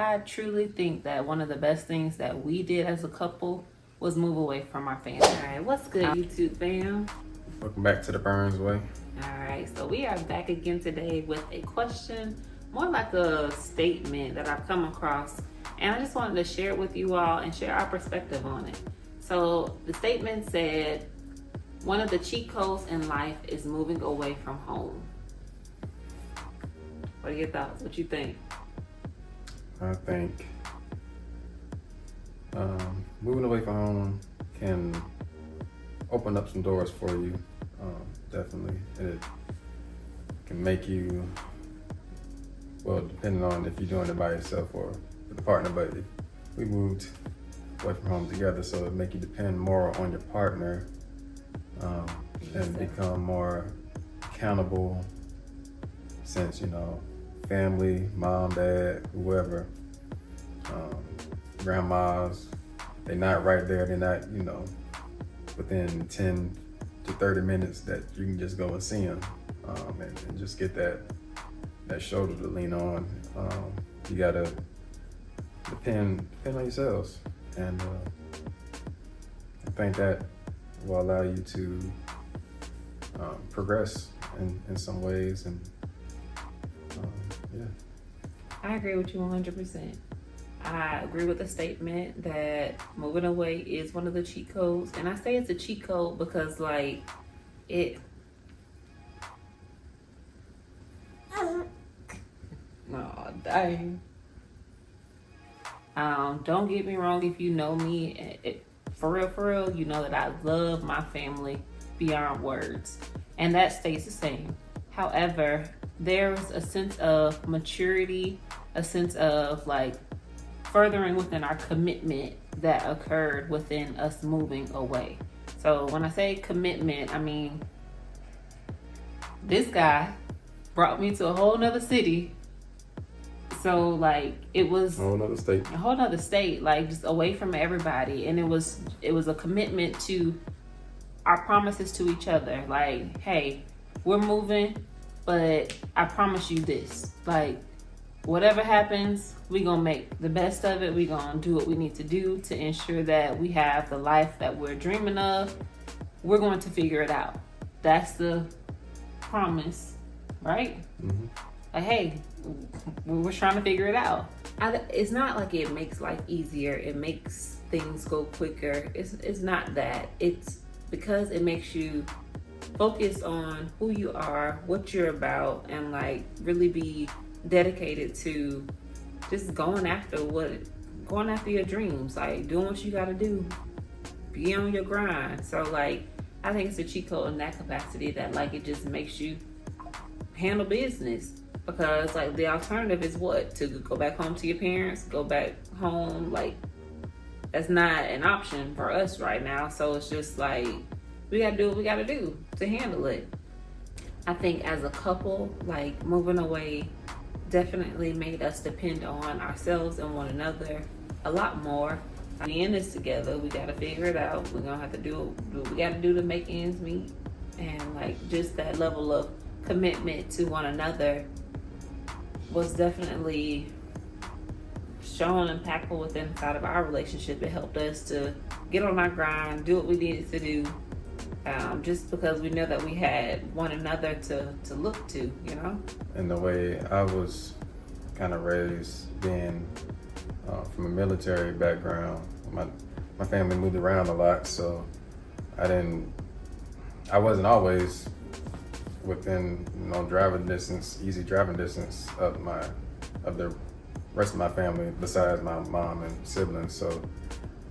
I truly think that one of the best things that we did as a couple was move away from our family. All right, what's good, YouTube fam? Welcome back to the Burns Way. All right, so we are back again today with a question, more like a statement that I've come across, and I just wanted to share it with you all and share our perspective on it. So the statement said, one of the cheat codes in life is moving away from home. What are your thoughts? What you think? I think moving away from home can open up some doors for you, definitely. And it can make you, well, depending on if you're doing it by yourself or with a partner, but if we moved away from home together, so it make you depend more on your partner and become more accountable, since, family, mom, dad, whoever, grandmas, they're not right there. They're not, within 10 to 30 minutes that you can just go and see them and just get that shoulder to lean on. You gotta depend on yourselves. And I think that will allow you to progress in some ways. And yeah. I agree with you 100%. I agree with the statement that moving away is one of the cheat codes. And I say it's a cheat code because, oh, dang. Don't get me wrong, if you know me, for real, you know that I love my family beyond words. And that stays the same. However, there's a sense of maturity, a sense of furthering within our commitment that occurred within us moving away. So when I say commitment, I mean, this guy brought me to a whole nother city. So it was a whole nother state, just away from everybody. And it was a commitment to our promises to each other. Hey, we're moving, but I promise you this, whatever happens, we gonna make the best of it. We gonna do what we need to do to ensure that we have the life that we're dreaming of. We're going to figure it out. That's the promise, right? Mm-hmm. Hey, we're trying to figure it out. It's not like it makes life easier. It makes things go quicker. It's not that. It's because it makes you focus on who you are, what you're about, and really be dedicated to just going after your dreams, doing what you gotta do, be on your grind. So I think it's a cheat code in that capacity, that it just makes you handle business, because the alternative is what? To go back home to your parents, go back home, that's not an option for us right now. So it's just we gotta do what we gotta do to handle it. I think as a couple, moving away definitely made us depend on ourselves and one another a lot more. We in this together. We gotta figure it out. We're gonna have to do what we gotta do to make ends meet. And just that level of commitment to one another was definitely shown impactful within inside of our relationship. It helped us to get on our grind, do what we needed to do, just because we know that we had one another to look to, And the way I was kind of raised, being from a military background, my family moved around a lot, so I wasn't always within easy driving distance of the rest of my family besides my mom and siblings. So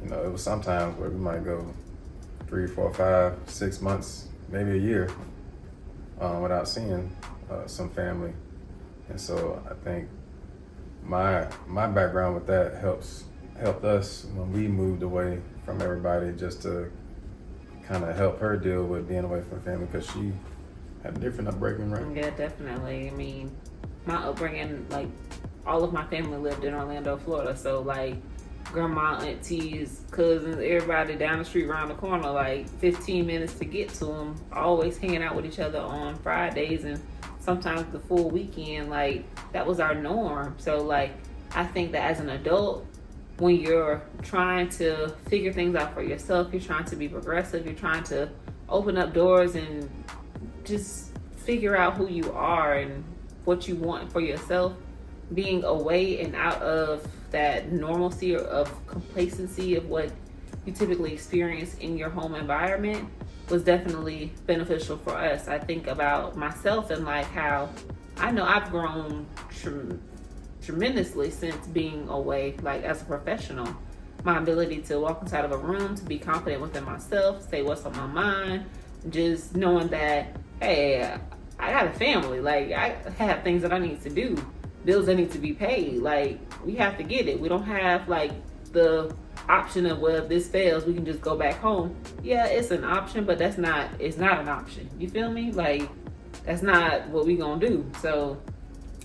it was sometimes where we might go 3, 4, 5, 6 months, maybe a year without seeing some family. And so I think my background with that helped us when we moved away from everybody, just to kind of help her deal with being away from family, because she had a different upbringing, right? Yeah, definitely. I mean, my upbringing, all of my family lived in Orlando, Florida. So grandma, aunties, cousins, everybody down the street, around the corner, 15 minutes to get to them, always hanging out with each other on Fridays and sometimes the full weekend. That was our norm. So I think that as an adult, when you're trying to figure things out for yourself, you're trying to be progressive, you're trying to open up doors and just figure out who you are and what you want for yourself, being away and out of that normalcy or of complacency of what you typically experience in your home environment was definitely beneficial for us. I think about myself and like how I know I've grown tremendously since being away, like as a professional. My ability to walk inside of a room, to be confident within myself, say what's on my mind, just knowing that, hey, I got a family, like I have things that I need to do, bills that need to be paid, like we have to get it. We don't have like the option of, well, if this fails, we can just go back home. Yeah, it's an option, but it's not an option. You feel me? Like that's not what we gonna do. So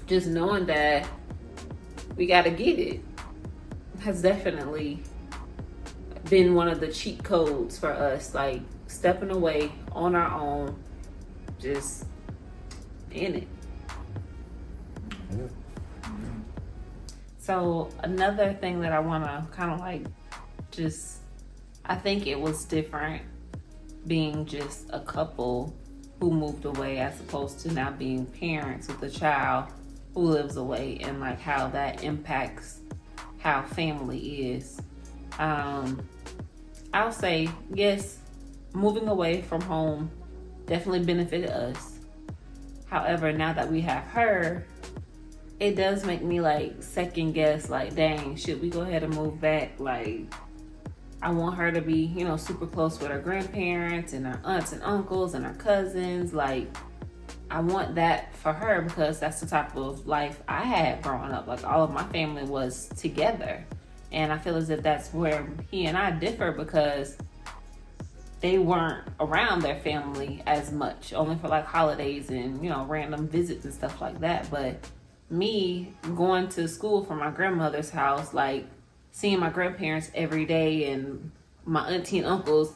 just knowing that we gotta get it has definitely been one of the cheat codes for us, like stepping away on our own, just in it. Yeah. So another thing that I want to kind of like just, I think it was different being just a couple who moved away as opposed to now being parents with a child who lives away, and like how that impacts how family is. I'll say yes, moving away from home definitely benefited us. However, now that we have her, it does make me like second guess, like, dang, should we go ahead and move back? Like, I want her to be, you know, super close with her grandparents and her aunts and uncles and her cousins. Like, I want that for her because that's the type of life I had growing up. Like, all of my family was together. And I feel as if that's where he and I differ, because they weren't around their family as much, only for like holidays and, you know, random visits and stuff like that. But me going to school from my grandmother's house, like seeing my grandparents every day and my auntie and uncles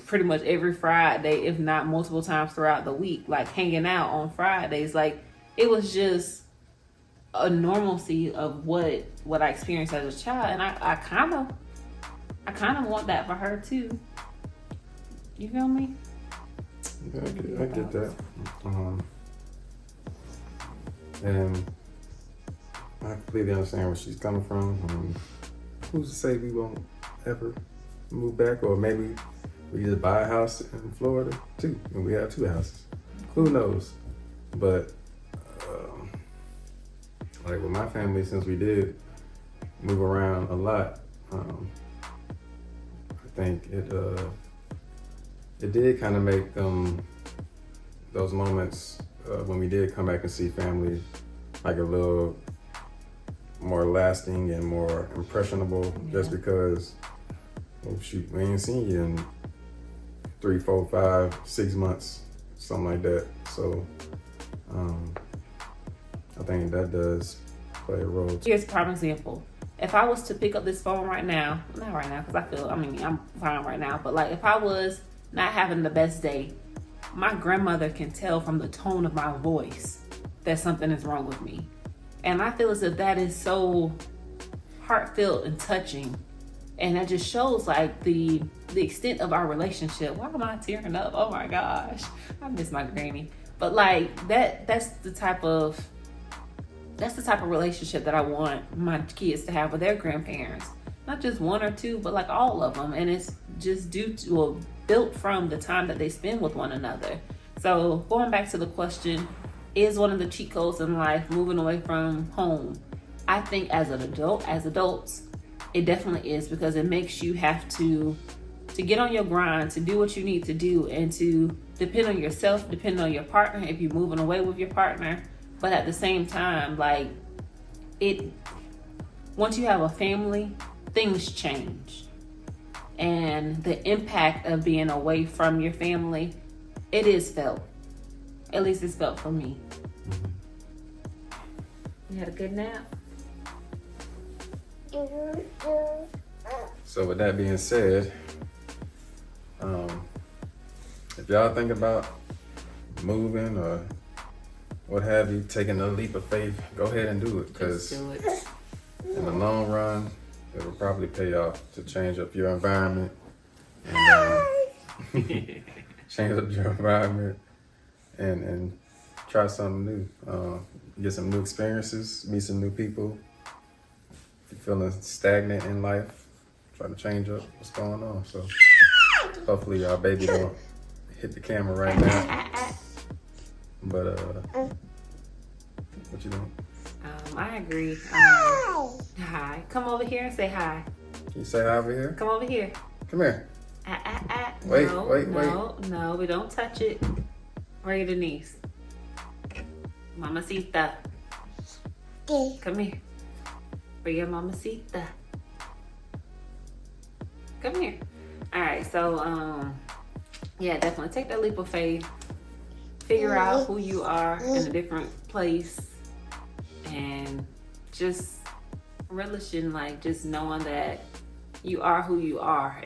pretty much every Friday, if not multiple times throughout the week, like hanging out on Fridays, like it was just a normalcy of what I experienced as a child. And I kind of want that for her too. You feel me? Yeah, I get that. And I completely understand where she's coming from. Who's to say we won't ever move back, or maybe we just buy a house in Florida too, and we have two houses. Who knows? But like with my family, since we did move around a lot, I think it did kind of make those moments when we did come back and see family like a little more lasting and more impressionable. Yeah. Just because, oh shoot, we ain't seen you in 3, 4, 5, 6 months, something like that. So I think that does play a role. Here's a prime example. If I was to pick up this phone right now, not right now, because I'm fine right now, but like if I was not having the best day, my grandmother can tell from the tone of my voice that something is wrong with me. And I feel as if that is so heartfelt and touching. And that just shows like the extent of our relationship. Why am I tearing up? Oh my gosh, I miss my granny. But like that's the type of relationship that I want my kids to have with their grandparents. Not just one or two, but like all of them. And it's just built from the time that they spend with one another. So going back to the question, is one of the cheat codes in life moving away from home? I think as adults, it definitely is, because it makes you have to get on your grind, to do what you need to do, and to depend on yourself, depend on your partner if you're moving away with your partner. But at the same time, like once you have a family, things change. And the impact of being away from your family, it is felt. At least it's felt for me. You had a good nap? So with that being said, if y'all think about moving or what have you, taking a leap of faith, go ahead and do it. Just do it. in the long run, it will probably pay off to change up your environment and change up your environment and try something new. Get some new experiences, meet some new people. If you're feeling stagnant in life, try to change up what's going on. So hopefully our baby don't hit the camera right now. But what you doing? I agree. Hi. Come over here and say hi. Can you say hi over here? Come over here. Come here. Wait, No, wait. No, we don't touch it. Right, Denise. Mamacita. Come here. Bring your mamacita. Come here. All right, so yeah, definitely take that leap of faith. Figure out who you are in a different place, and just relish in, like, just knowing that you are who you are.